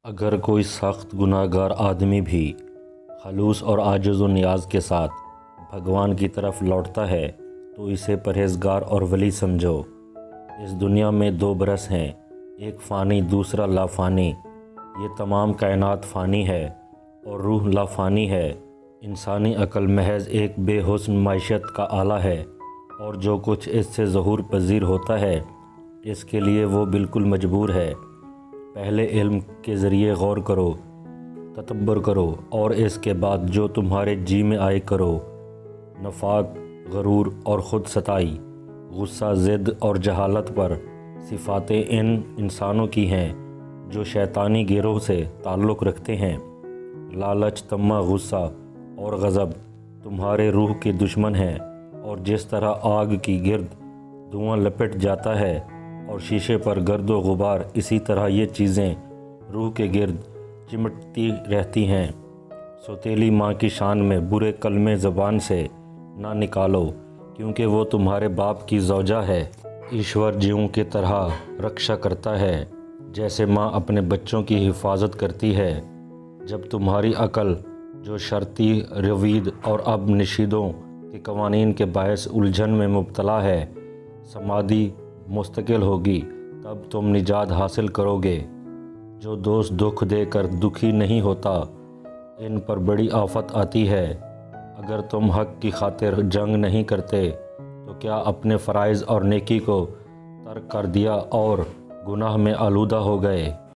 اگر کوئی سخت گناہ گار آدمی بھی خلوص اور عاجز و نیاز کے ساتھ بھگوان کی طرف لوٹتا ہے تو اسے پرہیزگار اور ولی سمجھو۔ اس دنیا میں دو برس ہیں، ایک فانی دوسرا لافانی۔ یہ تمام کائنات فانی ہے اور روح لافانی ہے۔ انسانی عقل محض ایک بے حسن معیشت کا آلہ ہے اور جو کچھ اس سے ظہور پذیر ہوتا ہے اس کے لیے وہ بالکل مجبور ہے۔ پہلے علم کے ذریعے غور کرو، تدبر کرو اور اس کے بعد جو تمہارے جی میں آئے کرو۔ نفاق، غرور اور خود ستائی، غصہ، ضد اور جہالت پر صفاتیں ان انسانوں کی ہیں جو شیطانی گروہ سے تعلق رکھتے ہیں۔ لالچ، طمع، غصہ اور غضب تمہارے روح کے دشمن ہیں، اور جس طرح آگ کی گرد دھواں لپٹ جاتا ہے اور شیشے پر گرد و غبار، اسی طرح یہ چیزیں روح کے گرد چمٹتی رہتی ہیں۔ سوتیلی ماں کی شان میں برے کلمے زبان سے نہ نکالو، کیونکہ وہ تمہارے باپ کی زوجہ ہے۔ ایشور جیوں کی طرح رکشا کرتا ہے جیسے ماں اپنے بچوں کی حفاظت کرتی ہے۔ جب تمہاری عقل جو شرطی روید اور اب نشیدوں کے قوانین کے باعث الجھن میں مبتلا ہے سمادھی مستقل ہوگی، تب تم نجات حاصل کرو گے۔ جو دوست دکھ دے کر دکھی نہیں ہوتا، ان پر بڑی آفت آتی ہے۔ اگر تم حق کی خاطر جنگ نہیں کرتے تو کیا اپنے فرائض اور نیکی کو ترک کر دیا اور گناہ میں آلودہ ہو گئے؟